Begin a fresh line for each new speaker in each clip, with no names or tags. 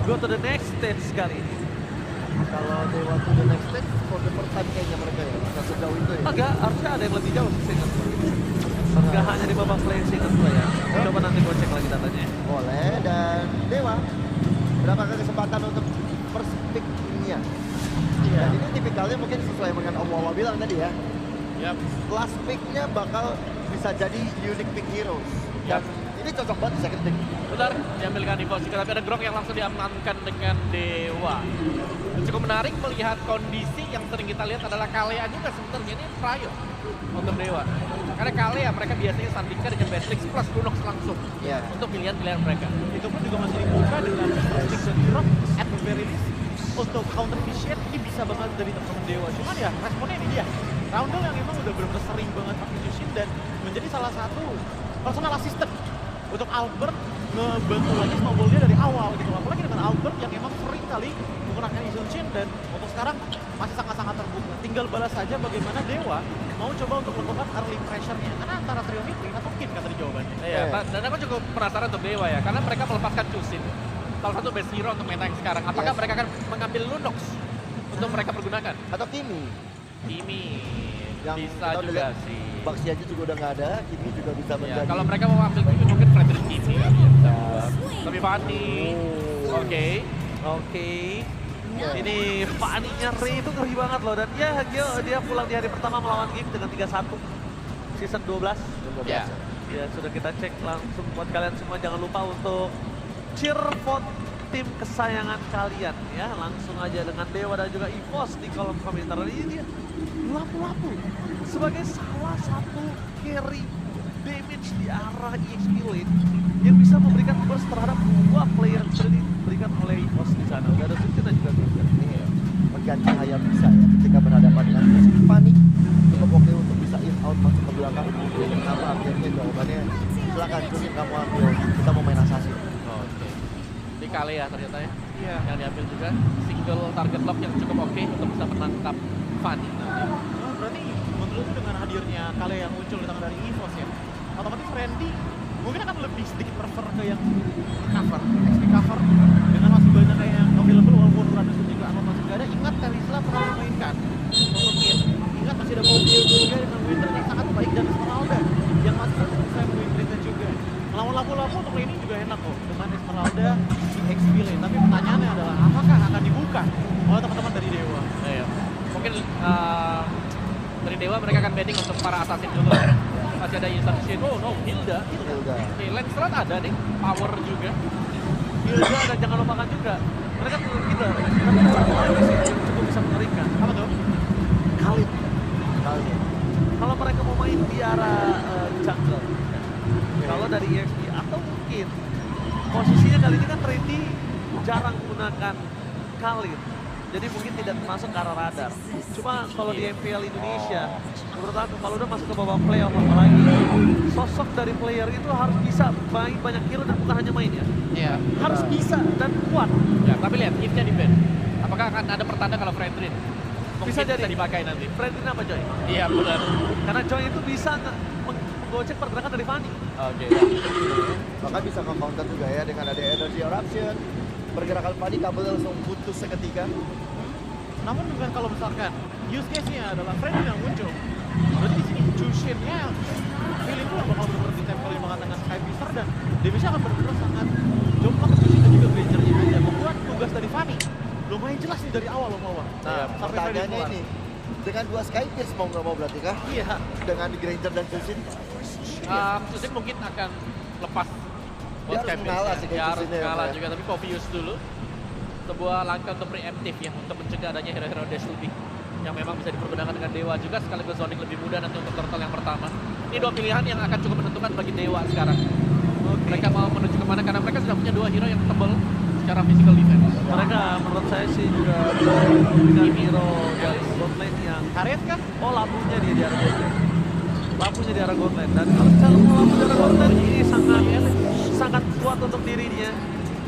go to the next stage kali ini.
Kalau Dewa to the next stage, for the first time kayaknya mereka ya, nggak sejauh itu ya.
Enggak, harusnya ada yang lebih jauh sih seingat gue. Enggak hanya di babak play seingat gue ya. Coba nanti gue cek lagi datanya.
Boleh, dan Dewa, berapakah kesempatan untuk first pick-nya?
Iya.
Dan ini tipikalnya mungkin sesuai dengan Om Wawa bilang tadi ya.
Yap.
Last pick-nya bakal bisa jadi unique pick heroes. Dan ini cocok banget di second pick.
Benar, diambilkan Evo's juga, tapi ada Grok yang langsung diamankan dengan Dewa. Cukup menarik melihat kondisi yang sering kita lihat adalah Kalea juga sebenarnya ini prior untuk Dewa. Karena Kalea mereka biasanya sandingkan dengan Bastrix plus Lunox langsung
Iya.
untuk pilihan-pilihan mereka.
Itu pun juga masih dibuka dengan Stick dan Drop at the very least. Untuk counter vision ini bisa banget dari teman-teman Dewa. Cuman ya responnya ini dia. Roundel yang memang udah benar-benar sering banget pakai Jushin dan menjadi salah satu personal assistant untuk Albert ngebantu lagi snowball dia dari awal gitu. Apalagi dengan Albert yang emang sering kali menggunakan Isonshin dan untuk sekarang masih sangat-sangat terbuka. Tinggal balas saja bagaimana Dewa mau coba untuk melakukan early pressure-nya. Karena antara Trio Mitri atau Kin kan tadi jawabannya.
Iya, dan aku cukup penasaran untuk Dewa ya, karena mereka melepaskan Jushin. Salah satu best hero untuk meta yang sekarang. Apakah mereka akan mengambil Lunox untuk mereka pergunakan?
Atau Kimi.
Kimi
Yang
bisa
kita udah
juga
lihat,
sih.
Baxi aja juga udah nggak ada, Kimi juga bisa
Ya,
menjadi.
kalau mereka mau ambil Kimi mungkin Frederick Kimi ya, bisa buat. Tapi Fanny, oke.
Oke.
Ya.
Ini Fanny-nya Ray itu ngeri banget loh. Dan ya dia pulang di hari pertama melawan game dengan 3-1. Season 12.
Ya.
Ya sudah kita cek langsung buat kalian semua. Jangan lupa untuk cheer for tim kesayangan kalian ya. Langsung aja dengan Dewa dan juga Evos di kolom komentar. Ini dia lapu-lapu sebagai salah satu carry damage di arah EXP lane yang bisa memberikan burst terhadap dua player yang sudah diberikan oleh Evos di sana. Udah ada Suci dan juga Gurgen.
Iya. Mengganti Hayam bisa ya ketika berhadapan dengan musuh panik. Cukup oke untuk bisa in out masuk ke belakang. Jadi kenapa akhirnya jawabannya silakan Jushin kamu ambil. Kita mau main assassin.
Oke. Di Kalea ternyata ya.
Iya.
Yang diambil juga single target lock yang cukup oke untuk bisa menangkap Fanny nanti.
Oh, berarti menurutku dengan hadirnya Kale yang muncul di tangan dari Evos ya, otomatis Randy mungkin akan lebih sedikit prefer ke yang cover, XP cover dengan masih banyak kayak yang available walaupun Uranus dan juga Armor masih gak ada. Ingat Terisla pernah memainkan untuk Kin. Ingat masih ada Mobius juga dengan Winter yang sangat baik dan Esmeralda yang masih bisa win rate juga. Melawan lapu-lapu untuk ini juga enak kok dengan Esmeralda di XP lane. Tapi pertanyaannya adalah apakah akan dibuka oleh teman-teman dari Dewa?
Iya. Mungkin dari Dewa mereka akan betting untuk para assassin dulu. Masih ada Instant oh no, Hilda.
Hilda.
Oke, Lancelot ada nih, power juga.
Hilda dan jangan lupakan juga mereka menurut kita tapi ada satu hal di sini yang cukup bisa mengerikan.
Apa tuh?
Khalid.
Kali ya.
Kalau mereka mau main di arah jungle, kalau dari EXP atau mungkin posisinya kali ini kan Randy jarang menggunakan Khalid, jadi mungkin tidak masuk ke arah radar. Cuma kalau di MPL Indonesia, menurut aku kalau udah masuk ke babak playoff apalagi, sosok dari player itu harus bisa main banyak kill dan bukan hanya main ya.
Iya.
Harus bisa dan kuat.
Ya, tapi lihat if-nya di band. Apakah akan ada pertanda kalau Fredrin
Bisa jadi.
dipakai nanti?
Fredrin apa Joy?
Iya, benar.
Karena Joy itu bisa menggocek pergerakan dari Fanny.
Oke.
Bahkan bisa nge-counter juga ya dengan ada energy eruption. Pergerakan panik kabel langsung putus seketika.
Namun dengan kalau misalkan use case-nya adalah Freddy yang muncul, berarti di sini Jushin-nya feeling gue bakal benar-benar ditempelin banget dengan Skypicer dan damage-nya akan benar-benar sangat jomplang ke Jushin dan juga Granger-nya aja. Membuat tugas dari Fanny lumayan jelas nih dari awal loh Mawar.
Nah,
Sampai Freddy
pertanyaannya
keluar.
ini dengan dua Skypierce mau nggak mau berarti kah?
Iya.
Dengan Granger dan Jushin,
Justin mungkin akan lepas
Dia harus mengalah sih kayak
Dia harus
Justin ya,
mengalah
Pak.
juga, tapi Povius dulu. Sebuah langkah untuk preemptif ya, untuk mencegah adanya hero-hero dash lebih yang memang bisa dipergunakan dengan Dewa juga, sekaligus zoning lebih mudah nanti untuk turtle yang pertama. Ini dua pilihan yang akan cukup menentukan bagi Dewa sekarang. Mereka mau menuju kemana, karena mereka sudah punya dua hero yang tebal secara physical defense.
Mereka menurut saya sih juga dengan hero dari bot lane yang
Karet kan?
lampunya dia di arah bot lane. Lampunya di arah bot lane. Dan kalau misalnya mau lampu di arah bot lane ini sangat kuat untuk dirinya.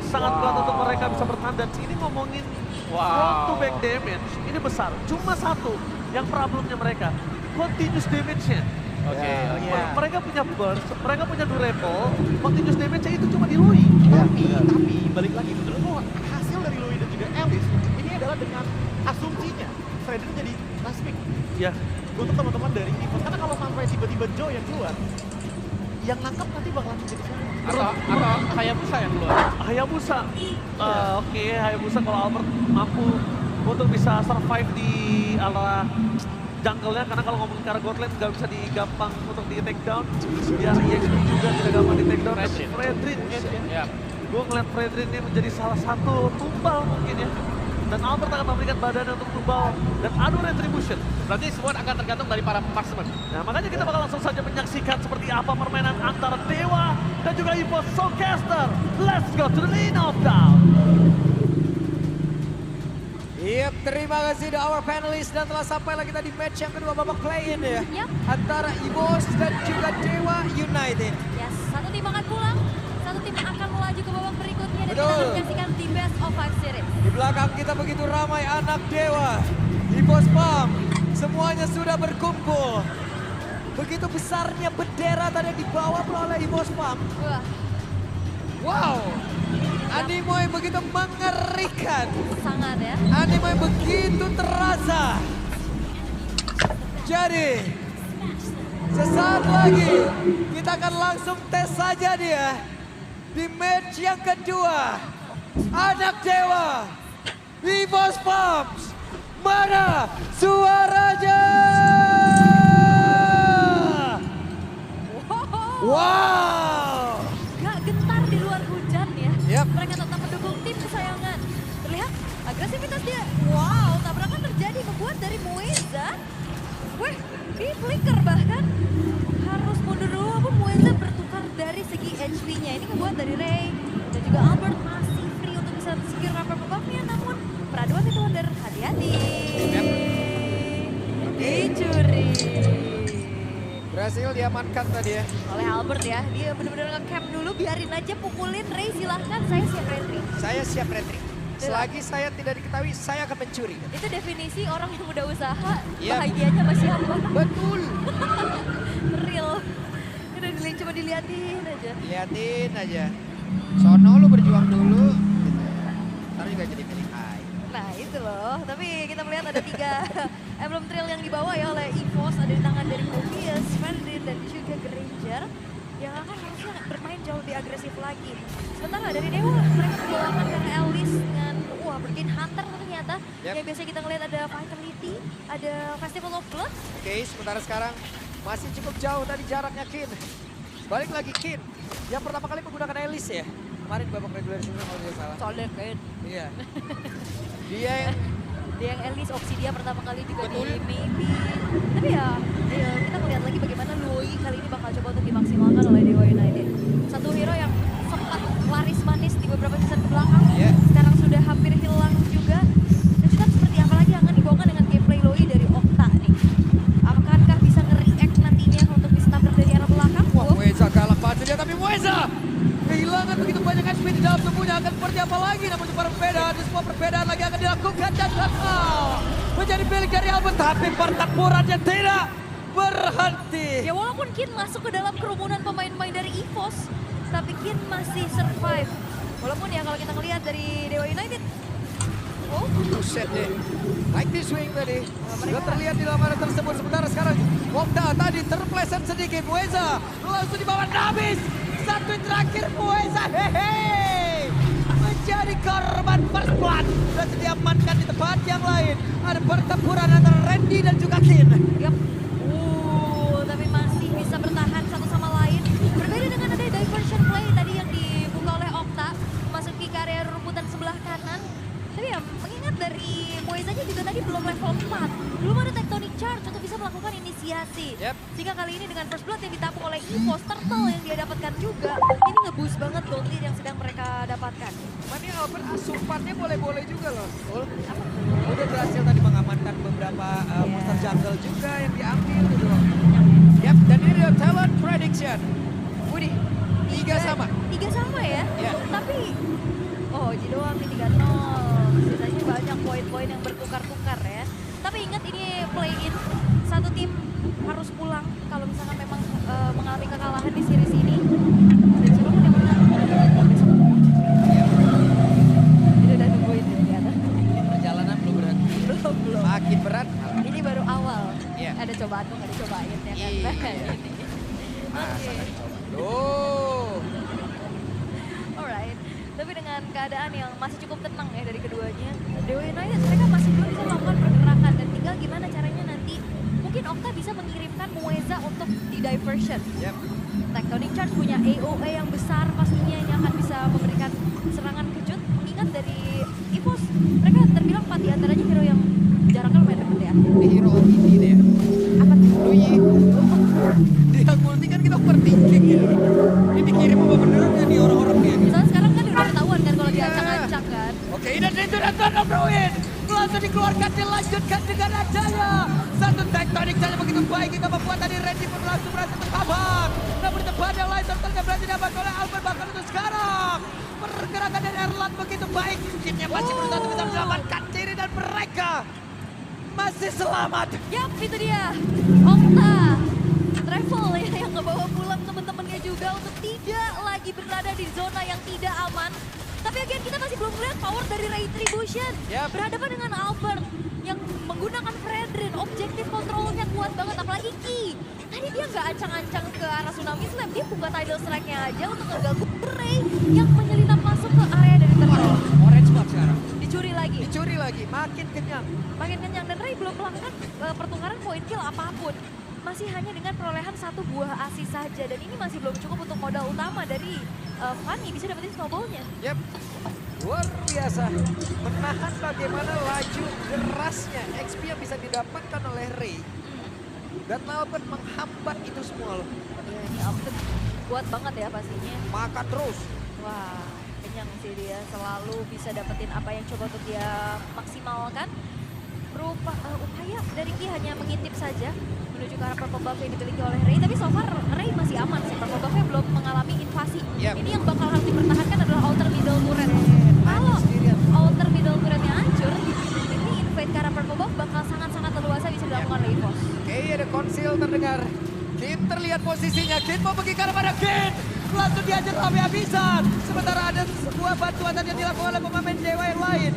Sangat kuat untuk mereka bisa bertahan. Dan ini ngomongin front to back damage, ini besar. Cuma satu yang problemnya mereka, continuous damage-nya.
Oke,
Ya.
oke.
Mereka punya burst, mereka punya durable, continuous damage-nya itu cuma di Lui.
Tapi balik lagi menurut lo hasil
Iya.
untuk teman-teman dari EVOS. Karena kalau sampai tiba-tiba Joe yang keluar, yang nangkap nanti bakalan jadi siapa?
Atau Hayabusa yang keluar.
Hayabusa. Oke, Hayabusa kalau Albert mampu untuk bisa survive di ala jungle-nya, karena kalau ngomongin Kara Gotland nggak bisa digampang untuk di take down. Biar EXP juga tidak gampang di take down. Fredrin.
Ya.
Gue ngeliat Fredrin ini menjadi salah satu tumbal mungkin ya. Dan Albert akan memberikan badannya untuk tumbal dan adu retribution.
Berarti semua akan tergantung dari para marksman.
Nah, makanya kita bakal langsung saja menyaksikan seperti apa permainan antara Dewa dan juga EVOS Soulcaster. Let's go to the lane of down.
Yep, terima kasih the our panelists dan telah sampailah kita di match yang kedua babak play-in ya.
Yap.
Antara EVOS dan juga Dewa United.
Yes, satu tim akan pulang, satu tim akan melaju ke babak berikutnya dan kita
Betul.
akan menyaksikan di best of 5 series.
Di belakang kita begitu ramai anak Dewa. EVOS PAM, semuanya sudah berkumpul. Begitu besarnya bendera tadi yang dibawa oleh EVOS PAM.
Wah,
Wow, animo yang begitu mengerikan.
sangat ya.
Animo yang begitu terasa. Jadi, sesaat lagi kita akan langsung tes saja dia di match yang kedua. Anak Dewa, EVOS Pumps, mana suaranya? Wow!
Gak gentar di luar hujan ya.
Yap.
Mereka tetap mendukung tim kesayangan. Terlihat agresivitas dia. Wow, tabrakan terjadi membuat dari Mueza. Wih, di flicker bahkan harus mundur dulu walaupun Mueza bertukar dari segi HP-nya. Ini membuat dari Ray dan juga Albert masih free untuk bisa secure rapper buff-nya. Namun peraduan itu Wonder hati-hati. Dicuri.
Berhasil diamankan tadi ya.
Oleh Albert ya, dia benar-benar nge-camp dulu, biarin aja pukulin Ray, silahkan, saya siap retri.
Saya siap retri. Selagi saya tidak diketahui, saya akan mencuri.
Itu definisi orang yang udah usaha,
Yep.
bahagianya sama siapa.
Betul.
Real. Udah cuma diliatin aja.
Liatin aja. Sono lu berjuang dulu. Gitu ya. Ntar juga jadi milik Hai.
Nah itu loh, tapi kita melihat ada 3 emblem trail yang dibawa ya oleh EVOS, ada di tangan dari Mobius, Ferdin, dan juga Granger yang akan harusnya bermain jauh lebih agresif lagi. Sementara dari Dewa, mereka membawakan Kang Elis dengan Bergin Hunter ternyata.
Yep.
Yang biasa kita ngeliat ada Vitality, ada Festival of Blood.
Oke, sementara sekarang masih cukup jauh tadi jaraknya Kin. Balik lagi Kin. Yang pertama kali menggunakan Elis ya. Kemarin babak reguler sebenarnya kalau tidak salah.
Solid kan.
Iya. Dia yang
Dia yang Elis, opsi dia pertama kali juga
Betul.
di maybe. Tapi ya, kita melihat lagi bagaimana Lui kali ini bakal coba untuk dimaksimalkan oleh Dewa United. Satu hero yang sempat laris manis di beberapa season ke belakang,
Yeah.
sekarang sudah hampir hilang juga. Dan kita seperti apa lagi yang akan dibawakan dengan gameplay Lui dari Okta nih. Akankah bisa nge-react nantinya untuk bisa tabrak dari arah belakang?
wah Mueza galak banget dia, tapi Mueza kehilangan begitu banyak HP di dalam tubuhnya. Akan seperti apa lagi, namun perbedaan, semua perbedaan lagi akan dilakukan dan gagal menjadi milik dari Albert, tapi pertempurannya tidak berhenti.
Ya walaupun Kin masuk ke dalam kerumunan pemain-pemain dari EVOS, tapi Kin masih survive. Walaupun ya kalau kita ngelihat dari Dewa United, oh
Buset deh, like this swing tadi. Sudah
mereka-
terlihat di dalam area tersebut. Sementara sekarang Okta tadi terpleset sedikit. Mueza langsung dibawa Nabis. Satu yang terakhir Mueza, hehe, menjadi korban first blood dan diamankan di tempat yang lain. Ada pertempuran antara Randy dan juga Kin.
yap. Tapi masih bisa bertahan satu sama lain. Berbeda dengan ada diversion play tadi yang dibuka oleh Okta, memasuki ke area rumputan sebelah kanan. Tapi ya mengingat dari Moezanya juga tadi belum level 4, belum ada tectonic charge untuk bisa melakukan inisiasi.
Yep.
Sehingga kali ini dengan first blood yang ditapung oleh EVOS, turtle yang dia dapatkan juga, ini nge-boost banget gold lead yang sedang mereka dapatkan.
Mani Albert asupannya boleh-boleh juga loh. Udah berhasil tadi mengamankan beberapa monster jungle juga yang diambil gitu loh. Yap, dan ini dia talent prediction.
Widih,
3 sama.
3 sama ya?
Iya.
Tapi, oh Ji doang nih 3-0. Sisanya banyak poin-poin yang bertukar-tukar ya. Tapi ingat ini play-in, satu tim harus pulang kalau misalkan memang mengalami kekalahan di series ini. Dan siapapun yang menang, ini udah nungguin di atas.
Perjalanan belum berhenti.
Belum.
Makin berat.
Ini baru awal. dengan keadaan yang masih cukup tenang ya dari keduanya. Dewa United mereka masih belum bisa melakukan pergerakan dan tinggal gimana caranya nanti mungkin Okta bisa mengirimkan Mueza untuk di diversion.
Yep.
Tectonic Charge punya AOE yang besar pastinya yang akan bisa memberikan serangan kejut. Mengingat dari EVOS mereka terbilang 4 diantaranya hero yang jaraknya lumayan dekat ya.
Di hero ini deh.
Apa tuh?
Luyi. Dia multi kan kita overthinking ya. Ini dikirim apa benernya nih orang-orang dia nih.
Soalnya sekarang kan udah ketahuan kan kalau diacak-acak kan.
Oke, dan itu datang Browin. Langsung dikeluarkan, dilanjutkan dengan adanya. Satu Tectonic saja begitu baik hingga membuat tadi Randy pun langsung berhasil terkabak. Namun depan yang lain ternyata berhasil dapat oleh Albert bahkan untuk sekarang. Pergerakan dari Erland begitu baik. Kitnya masih berusaha untuk bisa menyelamatkan diri dan mereka masih selamat.
Yap, itu dia. Okta. Travel ya yang ngebawa pulang teman-temannya juga untuk tidak lagi berada di zona yang tidak aman. Tapi again kita masih belum melihat power dari Retribution.
Yap.
Berhadapan dengan Albert yang menggunakan Fredrin. Objektif kontrolnya kuat banget, apalagi Ki. Tadi dia nggak ancang-ancang ke arah Tsunami Slam. Dia buka Tidal Strike-nya aja untuk ngeganggu Ray yang menyelinap masuk ke area dari Turtle.
Orange Spot sekarang.
Dicuri lagi.
Dicuri lagi, makin kenyang.
Makin kenyang dan Ray belum melakukan pertukaran poin kill apapun. Masih hanya dengan perolehan 1 buah asis saja dan ini masih belum cukup untuk modal utama dari Fanny bisa dapetin snowball-nya.
Yep. Luar biasa. Menahan bagaimana laju derasnya XP yang bisa didapatkan oleh Ray. Dan Albert menghambat itu semua loh.
Ya, ini Albert kuat banget ya pastinya.
Makan terus.
Wah, kenyang sih dia. Selalu bisa dapetin apa yang coba untuk dia maksimalkan. Berupa upaya dari Ki hanya mengintip saja menuju ke arah purple buff yang dimiliki oleh Ray. Tapi so far Ray masih aman sih. Purple buff-nya belum mengalami invasi.
Yep.
Ini yang bakal harus dipertahankan adalah outer middle turret. Kalau outer middle turretnya hancur, ini invade ke arah purple buff bakal sangat-sangat leluasa bisa dilakukan oleh EVOS.
Oke, ada konsil terdengar. Kin terlihat posisinya. Kin mau pergi ke arah mana? Kin langsung diajar habis-habisan. Sementara ada sebuah bantuan yang dilakukan oleh pemain Dewa yang lain.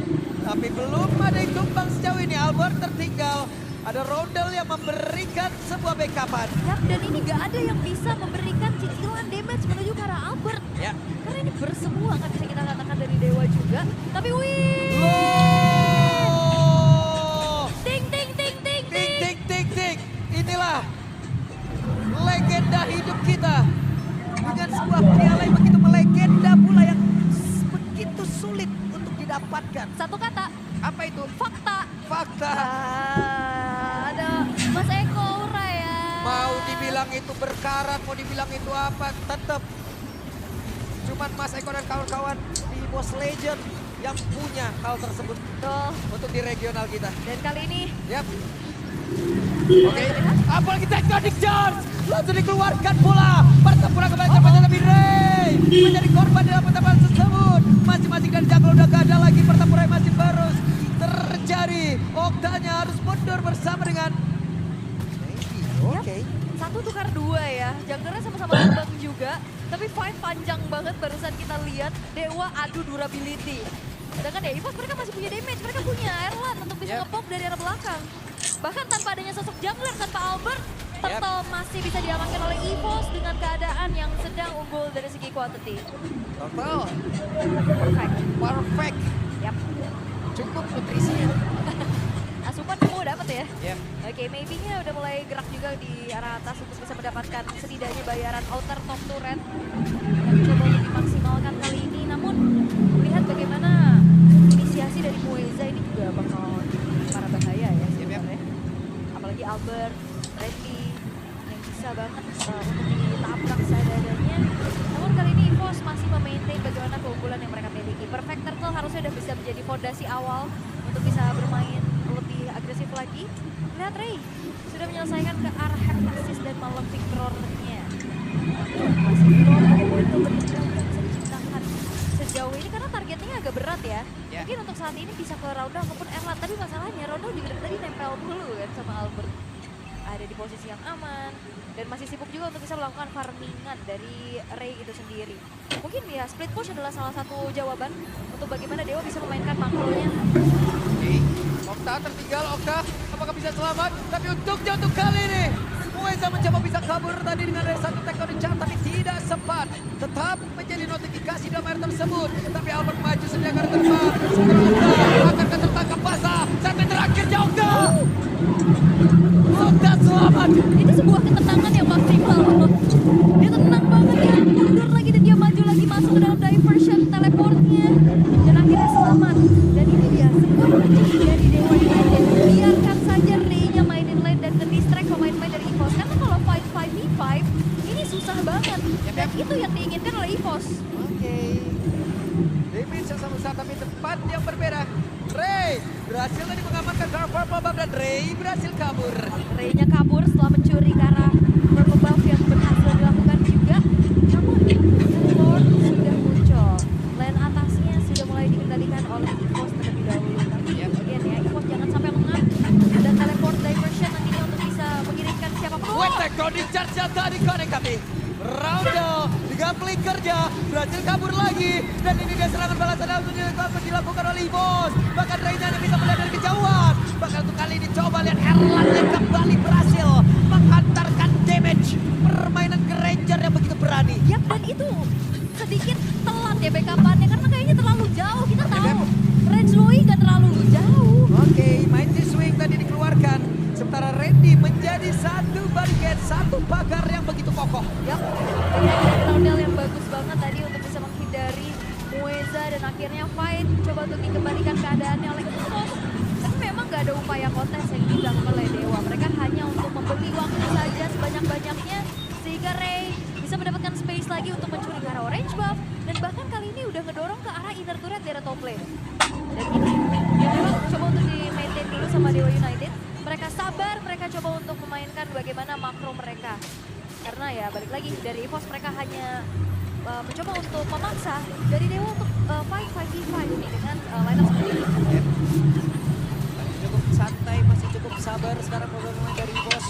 Tapi belum ada yang tumbang sejauh ini. Albert tertinggal. Ada Rondel yang memberikan sebuah backupan.
Yap, dan ini gak ada yang bisa memberikan cicilan damage menuju ke arah Albert.
Ya.
Karena ini bersemua kan bisa kita katakan dari Dewa juga. Tapi wih!
Loh!
Ting ting ting ting
Tik,
ting!
tik, tik, tik. Inilah legenda hidup kita. Dengan sebuah piala yang begitu melegenda pula yang begitu sulit untuk didapatkan.
Satu kata,
Apa itu?
fakta.
Fakta.
Ada Mas Eko Ura ya.
Mau dibilang itu berkarat, mau dibilang itu apa, tetap. Cuman Mas Eko dan kawan-kawan di Boss Legend yang punya hal tersebut
Tuh,
untuk di regional kita.
dan kali ini
Yap. Oke, apalagi Tectonic Charge langsung dikeluarkan bola. Pertempuran kembali terpecah lebih Ray menjadi korban dalam pertempuran tersebut. Masing-masing dari jungle udah gak ada lagi, pertempuran masih terus terjadi. Oktanya harus mundur bersama dengan Oke.
satu tukar dua ya. Junglernya sama-sama tumbang juga. Tapi fight panjang banget barusan kita lihat. Dewa adu durability. Sedangkan ya EVOS mereka masih punya damage. Mereka punya Erland untuk bisa ngepop dari arah belakang. Bahkan tanpa adanya sosok jungler, tanpa Albert, Turtle masih bisa diamankan oleh EVOS dengan keadaan yang sedang unggul dari segi quantity.
Total
Perfect.
perfect.
Yap.
Cukup nutrisinya.
Asupan semua dapat ya.
Yep.
Oke, maybe-nya udah mulai gerak juga di arah atas untuk bisa mendapatkan setidaknya bayaran outer top turret yang coba untuk dimaksimalkan kali ini. Namun melihat bagaimana inisiasi dari Mueza ini juga bakal para bahaya ya sebenarnya. Apalagi Albert, Randy yang bisa banget untuk ditabrak seadanya. Namun kali ini EVOS masih memaintain bagaimana keunggulan yang mereka miliki. Perfect Turtle harusnya udah bisa menjadi fondasi awal untuk bisa bermain lebih agresif lagi. Lihat Ray sudah menyelesaikan ke arah Heptasis dan malam Victor-nya. Masih belum ada poin keberuntungan yang bisa diciptakan sejauh ini karena targetnya agak berat ya. Mungkin untuk saat ini bisa ke Ronda ataupun Erland, tapi masalahnya Ronda juga dari tadi nempel dulu kan sama Albert. Ada di posisi yang aman dan masih sibuk juga untuk bisa melakukan farmingan dari Ray itu sendiri. Mungkin ya split push adalah salah satu jawaban untuk bagaimana Dewa bisa memainkan makronya.
Oke, Okta tertinggal. Okta apakah bisa selamat? Tapi untuk kali ini Mueza mencoba bisa kabur tadi dengan ada satu Tectonic Charge tapi tidak sempat. Tetap menjadi notifikasi dikasih dalam air tersebut. Tapi Albert maju sedangkan terbang. Seterusnya akan tertangkap basah. Sampai terakhir Jogda. Jogda selamat.
Itu sebuah ketenangan yang maksimal. Dia tenang banget ya, mundur lagi dan dia maju lagi masuk ke dalam diversion teleportnya. Dan akhirnya selamat. Dan ini dia, sebuah kunci dari Dewa United. Biarkan saja Ray-nya mainin lane dan nge-distract pemain-pemain dari EVOS. Karena kalau fight 5v5, ini susah banget. Dan itu yang diinginkan oleh EVOS.
Oke. Damage yang sama besar tapi tempat yang berbeda. Ray berhasil tadi mengamankan Dark Purple Buff dan Ray berhasil kabur.
Ray-nya kabur setelah mencuri ke arah purple buff yang berhasil dilakukan juga. Namun, Lord sudah muncul. Lane atasnya sudah mulai dikendalikan oleh EVOS terlebih dahulu. Tapi again ya, EVOS jangan sampai lengah. Dan teleport diversion nantinya untuk bisa mengirimkan siapapun.
Wetek di charge tadi connect kami. Roundel dengan flickernya berhasil kabur lagi. Dan ini dia serangan balasan langsung dilakukan oleh EVOS. Bahkan Ray-nya bisa melihat dari kejauhan. Bahkan untuk kali ini coba lihat Erlan yang kembali berhasil menghantarkan damage. Permainan Granger yang begitu berani.
Yap, dan itu sedikit telat ya backup-annya karena kayaknya terlalu jauh. Kita tahu range Loi gak terlalu jauh.
Oke, Mighty Swing tadi dikeluarkan. Sementara Randy menjadi satu barricade, satu pagar yang begitu kokoh.
Yap, Roundel yang bagus banget tadi untuk bisa menghindari Mueza dan akhirnya fight coba untuk dikembalikan keadaannya oleh EVOS. Tapi memang gak ada upaya kontes yang dilakukan oleh Dewa. Mereka hanya untuk membeli waktu saja sebanyak-banyaknya sehingga Ray bisa mendapatkan space lagi untuk mencuri ke arah orange buff. Dan bahkan kali ini udah ngedorong ke arah inner turret dari top lane. Dan ini ya memang coba untuk di-maintain dulu sama Dewa United. Mereka sabar, mereka coba untuk memainkan bagaimana makro mereka. Karena ya balik lagi dari EVOS mereka hanya mencoba untuk memaksa dari Dewa untuk fight 5v5 ini dengan lineup seperti ini.
Masih cukup santai, masih cukup sabar sekarang pemain dari EVOS.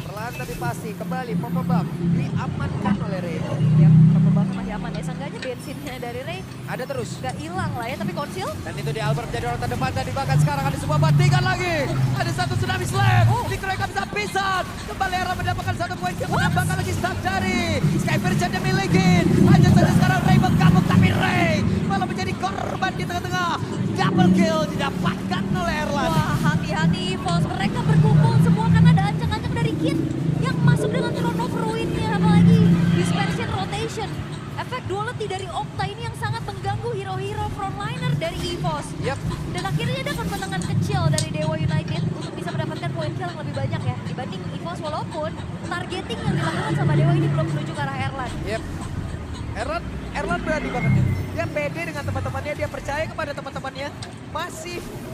Perlahan tapi pasti kembali Purple Buff diamankan oleh Ray.
Ya, Purple Buff masih aman ya. Seenggaknya bensinnya dari Ray
Ada terus.
gak hilang lah ya, tapi konsil.
Dan itu di Albert jadi orang terdepan tadi bahkan sekarang ada sebuah bantingan lagi. Ada satu tsunami slam. Dikeroyok bisa pisan. Kembali Era mendapatkan satu poin yang menambahkan lagi start dari Skyversion yang milikin. Hanya saja sekarang Ray mengamuk tapi Ray malah menjadi korban di tengah-tengah. Double kill didapatkan oleh Erlan.
Wah, hati-hati EVOS. Mereka berkumpul semua karena ada ancang-ancang dari Kid yang masuk dengan Throne of Ruin-nya. Apalagi dispersion rotation. Efek duality dari Okta ini yang sangat mengganggu hero-hero frontliner dari EVOS.
Yap.
Dan akhirnya ada kemenangan kecil dari Dewa United untuk bisa mendapatkan poin kill yang lebih banyak ya dibanding EVOS, walaupun targeting yang dilakukan sama Dewa ini belum menuju ke arah Erlan.
Yep. Erlan berani banget ya. Dia pede dengan teman-temannya, dia percaya kepada teman-temannya.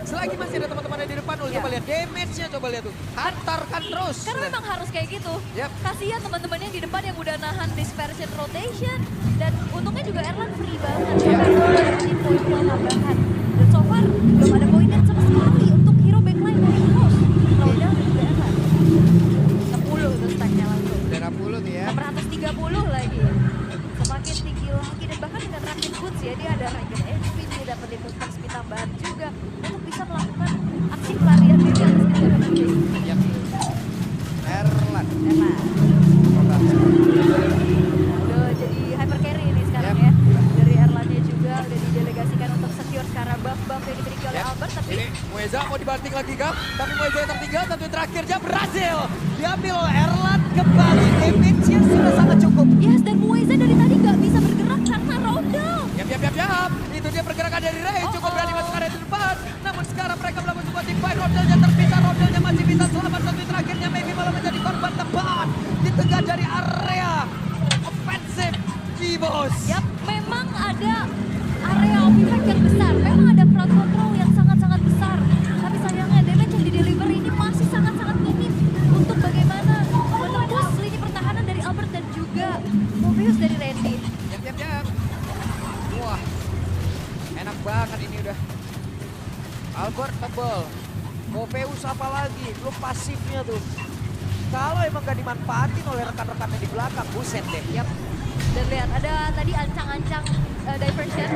Selagi masih ada teman-temannya di depan,
Ya.
coba lihat damage-nya, coba lihat tuh. Hantarkan terus.
Karena memang harus kayak gitu.
Yep.
Kasihan teman-temannya di depan yang udah nahan dispersion rotation. Dan untungnya juga Erlan free banget. Dapetin poin kill tambahan. Dan so far belum ada poinnya sama sekali untuk hero backline dari EVOS. Roundel dan juga Erlan. 10 tuh stacknya langsung.
Udah 60 nih ya.
630 lagi. Semakin tinggi lagi dan bahkan dengan Rocket Boots ya dia ada Rocket HP, dia dapat movement speed tambahan juga untuk bisa melakukan aksi pelarian di atas kejaran ini.
Yap. Erlan.
Udah jadi hyper carry ini sekarang
Yep.
ya. Dari Erlannya juga udah didelegasikan untuk secure secara buff-buff yang dimiliki oleh Albert, tapi
Ini Mueza mau dibanting lagi kah? Tapi Mueza yang tertinggal, satu yang terakhirnya berhasil. Diambil oleh Erlan kembali. Damage-nya sudah sangat cukup.
yes, dan Mueza dari tadi nggak bisa bergerak karena Roundel.
Yap. Itu dia pergerakan dari Ray. Cukup berani masuk area di depan. Namun sekarang mereka melakukan sebuah team fight. Rodelnya terpisah. Rodelnya masih bisa selamat. Satu yang terakhirnya maybe malah menjadi korban tepat. Di tengah dari area offensive EVOS.
Yap, memang ada area of effect yang besar. Memang ada crowd control yang sangat-sangat besar. Tapi sayangnya damage yang di-deliver ini masih sangat-sangat minim untuk bagaimana menembus lini pertahanan dari Albert dan juga Mobius dari Randy.
Yap. Wah, enak banget ini udah. Albert tebel. Moveus apa lagi? Belum pasifnya tuh. Kalau emang gak dimanfaatin oleh rekan-rekannya di belakang, buset deh.
Yap. Dan lihat ada tadi ancang-ancang diversion,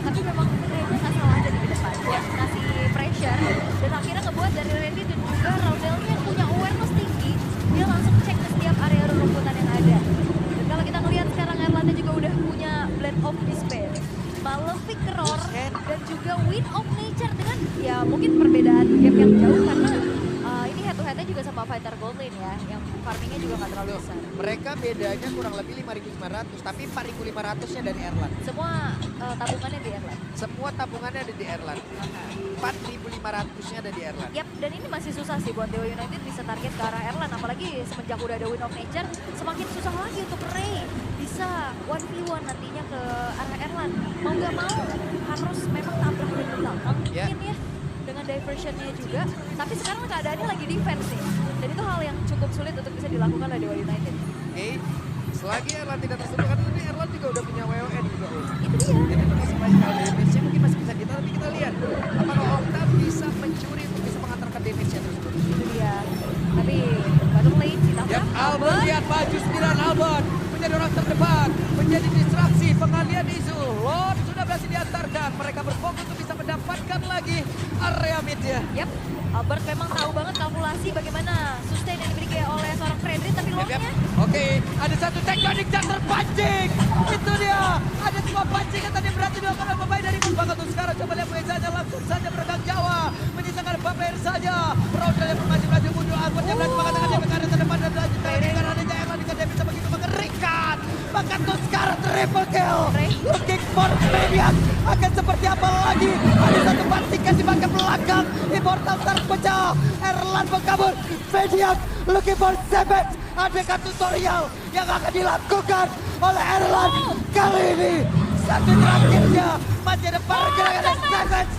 tapi memang Randy nggak salah aja di depan. Dia ngasih pressure dan akhirnya ngebuat dari Randy dan juga Roundelnya yang punya awareness tinggi, dia langsung cek ke setiap area rumputan yang ada. Dan kalau kita ngelihat sekarang Erlannya juga udah punya blend of Terror dan juga Wind of Nature dengan ya mungkin perbedaan gap yang jauh karena ini head to headnya juga sama Fighter Gold Lane ya, yang farmingnya juga nggak terlalu besar.
Mereka bedanya kurang lebih 5.900, tapi 4.500-nya dari Erlan.
Semua tabungannya di Erlan.
Semua tabungannya ada di Erlan. 4.500-nya ada di Erlan.
Yap, dan ini masih susah sih buat Dewa United bisa target ke arah Erlan, apalagi semenjak udah ada Wind of Nature, semakin susah lagi untuk Ray bisa 1v1 nantinya ke arah Erlan. Mau nggak mau harus memang tabrak dari belakang mungkin ya, dengan diversionnya juga. Tapi sekarang keadaannya lagi defense nih, dan itu hal yang cukup sulit untuk bisa dilakukan oleh Dewa United.
Oke, selagi Erlan tidak tersentuh, karena ini Erlan juga udah punya WON juga.
Itu dia.
Jadi untuk spesial damage-nya mungkin masih bisa kita, tapi kita lihat apakah Okta bisa mencuri untuk bisa mengantarkan damage-nya tersebut.
Itu dia. Tapi bottom lane ditambah
Yap, Albert lihat maju 9 Albert menjadi orang terdepan, menjadi distraksi pengalian isu. Lord sudah berhasil diantarkan, mereka berfokus untuk bisa mendapatkan lagi area mid-nya.
Yap, Albert memang tahu banget kalkulasi bagaimana sustain yang dimiliki oleh seorang Fredrik, tapi
Yap,
longnya
Oke, ada satu tektonik dan terpancing. Itu dia, ada sebuah pancingan tadi berarti dilakukan oleh pemain dari Bumbangat. Sekarang coba lihat Muezanya langsung saja meregang Jawa, menyisakan Baper saja. Roundel yang maju mundur, Albert yang berhasil mengatakan dia ke arah terdepan dan lanjutkan dengan adanya Erlan dengan dia bisa begitu mengerikan. Bahkan sekarang triple kill. Looking for Maniac. Akan seperti apa lagi? Ada satu pancingan di bagian belakang. Immortal terpecah. Erlan kabur. Maniac looking for Savage. Adakah tutorial yang akan dilakukan oleh Erlan kali ini? Satu terakhirnya masih ada pergerakan Savage.